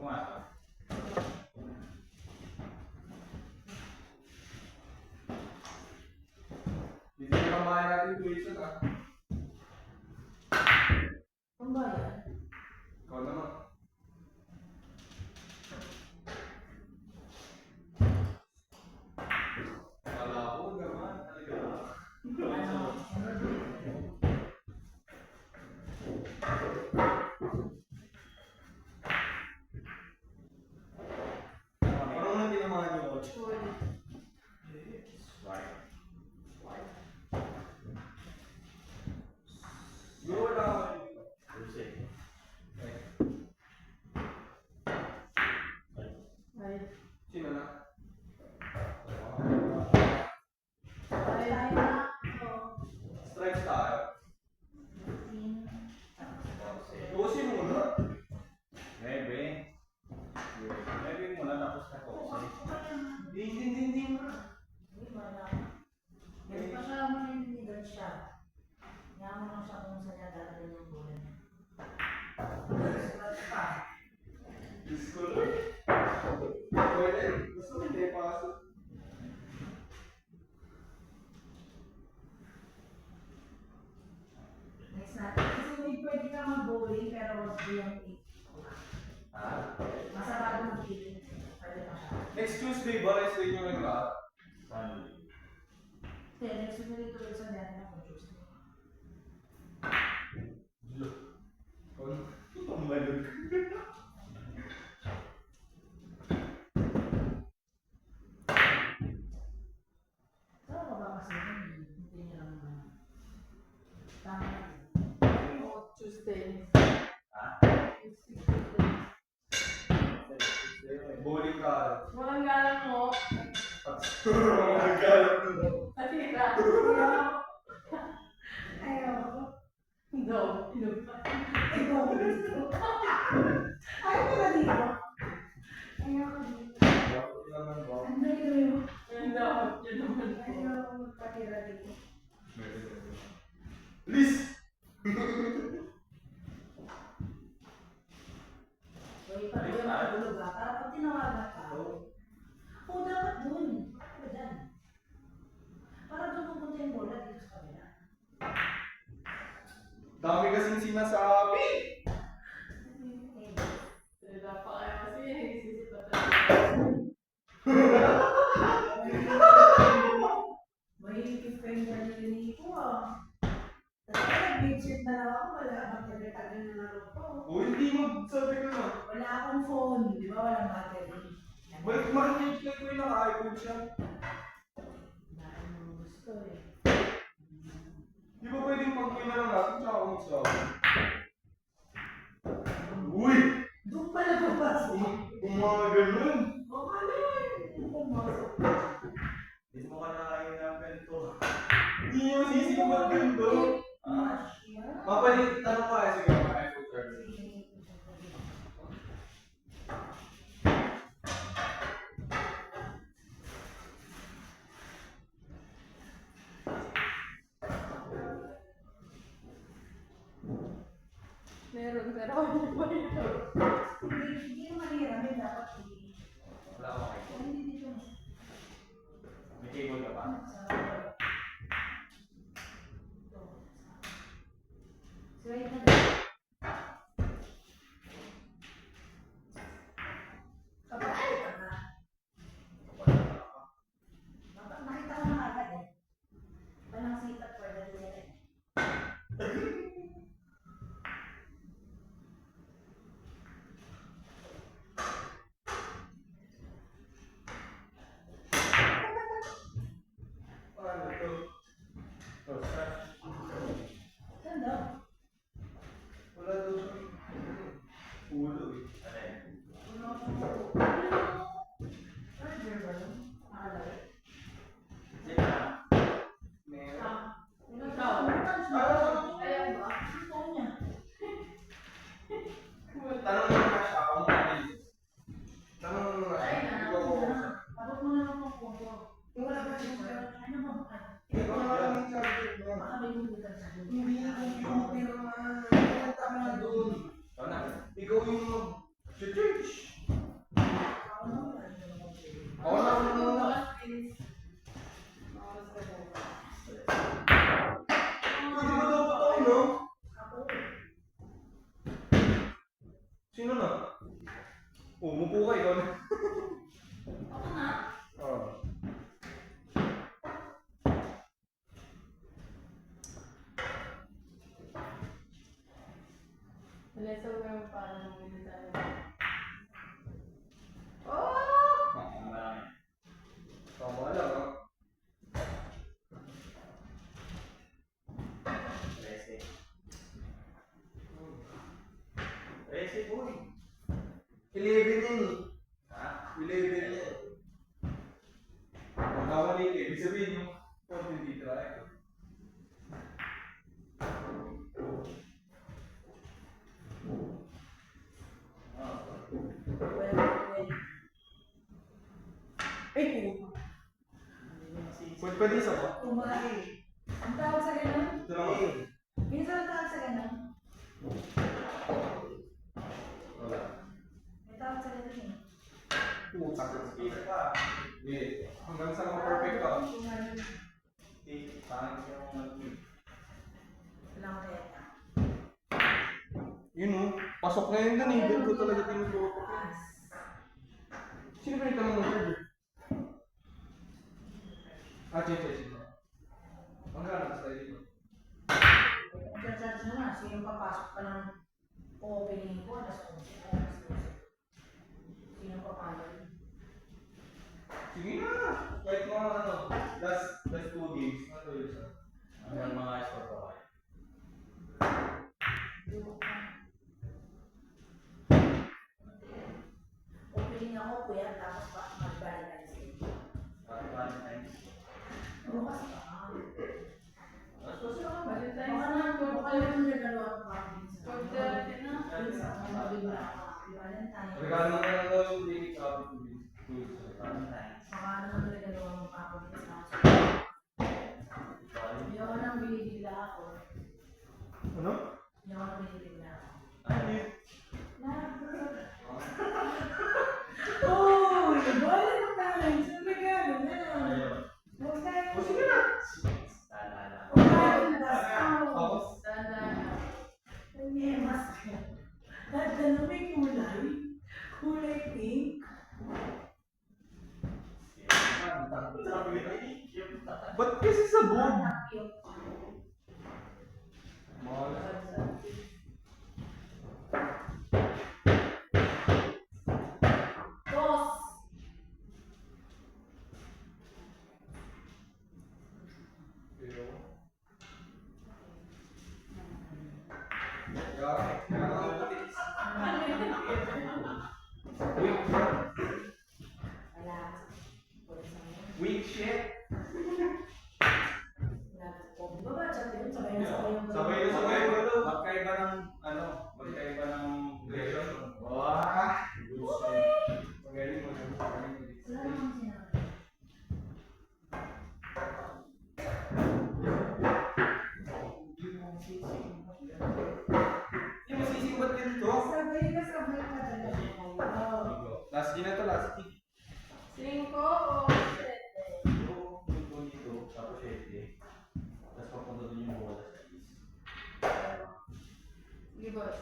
Pumasok. Hindi na kamahin natin yung tuition ah. Ang bayan? Ikaw naman. Wala ako naman. Ano na tinamahan niyo, Coach? Right. Yo, wala ako dito. Right. Sino na? Ay, na. Strikes tayo. Tuusin muna. Maybe. Maybe muna tapos na tuusin. Ding muna. May pa siya manindigan siya. Ngayon mo lang siya kung saan niya darating yung bola niya. Diyos ko lang. Pwede. Gusto mo hindi pasok. Next natin. Kasi may pwede ka mag-bowling pero wag biyang 8. Ha? Masarado mag-8. Pwede pa siya. Next Tuesday ba? Next day nyo lang lahat? Sunday. Kaya next week nito ulit sa natin ako Tuesday. Ang malog. Saan ka ba kasi hindi niya lang naman. Tama. Tuesday. Ha? Bowling ka. Walang galang mo. Walang galang mo. Patira. Ayaw. No. Ayaw ko dito. Ayaw ko na dito. Ayaw ko dito. Bakit naman ba? Ano yun? Dapat yun naman po. Ayaw ko magpatira dito. Liz! Uy, pag uwi makatulog ka, para pag tinawagan ka, oo, dapat dun. Bakit ba dyan? Para dun pupunta yung bola dito sa kabila. Dami kasing sinasabi! Wala pa kaya kasi nagsisipat talaga. May defender ni ko ah. Tapos nag-big na lang ako, wala mag-tagal na laro ko. O hindi magsabi ko na. Wala akong phone, di ba? Walang battery. Makinig ko yung naka-iPhone siya. Dahil mo gusto eh. Di ba pwedeng pag-uwi na lang natin tsaka ako magsabi? Uy! Doon pala papasok. Kung mga ganun! O ano yun? Pumasok. Hindi mo ka nakain ng ganito. Hindi nyo sisipat ganito. Mapalit, tanong ko kaya sige ako iPhone 13. Meron pero ano ba yun? Hindi naman hiramin dapat i- Wala akong iPhone. Hindi dito. May cable ka pa? So, wait na dito. Kapatay ka na. Bakit nakita ko na agad eh. Walang sipat for the day. Ano to? Oh, start. Saan daw? Wala doon sa ulo eh. Ano yan? Charger ba yun? Nakalagay. Sige na. Meron. Ikaw. Ayaw ba? Saan niya? Tanong mo na siya kung ano. Tanong mo na siya. Ay, na. Ikaw ako siya. Abot mo na lang ang photo. Wala ba siya? Ano ba? Ikaw na lang yung charger mo. Baka may hulugan sa hulugan. Hindi yung computer man. Kaya tama na doon. Ikaw yung mag-church. no? Ako. Sino na? Umupo ka, ikaw na. Ako na. Oh. Nalesa mo yung parang mga tayo. Marami. Tama lang, ha? 13. 13, boy. 11 yan eh. Ha? 11 yan. Magkamali ka, ibig sabihin yung 40 dito, eh. Pwede pa din sa ba? Kumain. Ang tawag sa ganun? Ito lang ako. Minsan ang tawag sa ganun? Wala. May tawag sa ganun eh. Putak sa speaker ka. Wait. Hanggang sa ma-perfect ka. Kumain. Pangit siya kung mag-win. Walang reta. Yun o. Pasok na yun dun eh. Doon ko talaga tinututok. Sino ba yung tanong mo, sir? Sige. Ang gano'n sa dito? Charge naman. Sino papasok pa ng opening ko? Alas 11. Sino papasok? Sige na! Kahit mga ano, last 2 games. Ano yun siya? Hanggang mga score pa kayo. Opening ako, kuya, tapos pa mag-Valentine's Day. Bukas pa. Valentine's Baka na. naman, baka naman regalo ako pa. Pagdati na. Valentine's. Regalo na lang daw yung daily copy to be. Baka naman regalo ako pa ako din sa akin. Hindi ako nang binibigla ako. Ano? Hindi ako nang binibigla ako. Ano yun? Oh, Valentine's! Ang regalo na. Huwag tayo. O sige na! Huwag tayo basta. Tapos? Sana. Hindi, mas. At ano may kulay? Kulay pink? Ba't kasi sabog? Cute. Mahal. Boss! Wala. Weak shit. Wala. O, di ba ba, chat yun? Sabay na sabay yung Sabay na sabay yung galo. Magkaiba ng, ano, magkaiba ng version. Wah! Magaling mo. Wala namang sinabi. Yung masisimbat ganito. Sabay ka talaga kayo. Last game na to, last game. 5 o 7? Yung dito, tapos 7. Tapos papunta dun yung bola sa is. Sige, boss.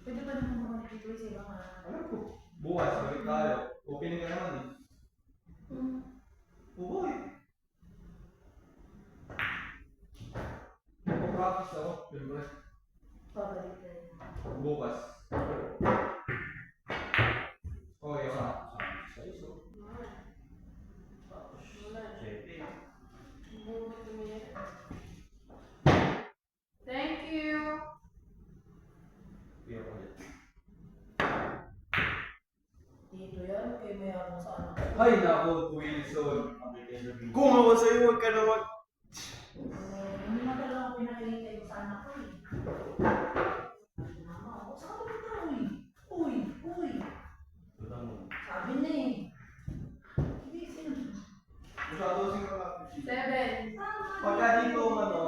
Pwede ba naman mga nagtituloy sa ibang Alam ko. Bukas, balik tayo. Opening ka naman eh. Oo eh. Mag-practice ako, siyempre. Pabalik tayo. Bukas. Okay, ka. Sa iso. Tapos, Wala. 7. Bukas tumiyak. Thank you. Kaya ko ulit. Dito yan, kay mayroon sa ano. Ay, nako, Wilson. Kung ako sa'yo, huwag ka na mag... Hindi na talaga ako pinakilita yung sa anak ko eh. Mama, ako sa kapatid na uy. Sabi na eh. Hindi, sino? Masyado sing lang. 7. Pagka dito, ano,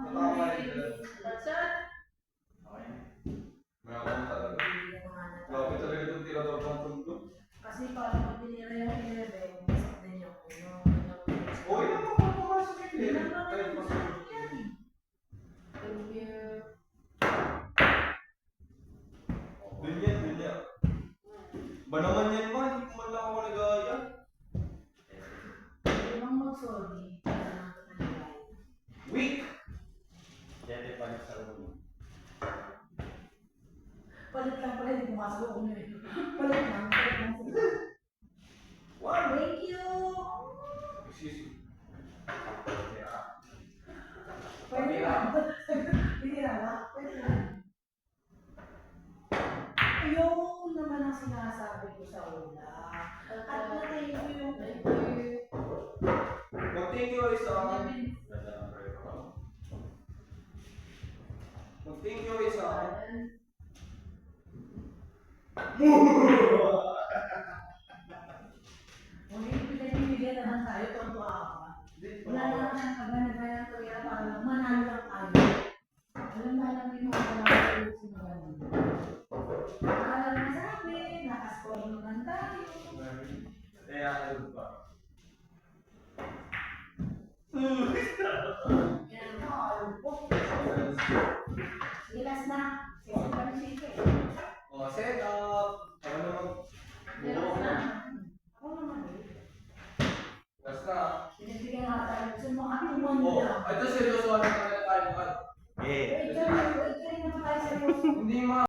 nakakain ka. That's it. Okay. Mayroon talaga. Hindi na nga na. Grabe talaga itong tirador ng tundo. Kasi parang pag binira yung 11, isip din yung uno. Okay naman kung pumasok yung Hindi clear. na Kahit naman masok. yan eh. Thank you. pumasok ako na yun. Palit lang sila. One. Thank you! Excuse me. Pwede lang. Hindi na ba? Pwede lang. Yung naman ang sinasabi ko sa una. At na-thank you yung Thank you. Mag-thank you is Mag-thank you is Ulit, pinag-ibigyan naman tayo, tuwa ka. Wala naman ang kagana-gana ko yan para lang manalo lang tayo. Alam na alam din mo wala tayo sinagalan. Akala naman sa akin, nakascore naman tayo. Kaya ano ba? Yan mo, alam ko. Sige, last na. Sige, kami sige. Oh, set up. Ano naman? Yes na. Ako naman eh. Last na. Pinibigyan nga tayo. Gusto mo, atuman mo Oh, lang. ito seryoso na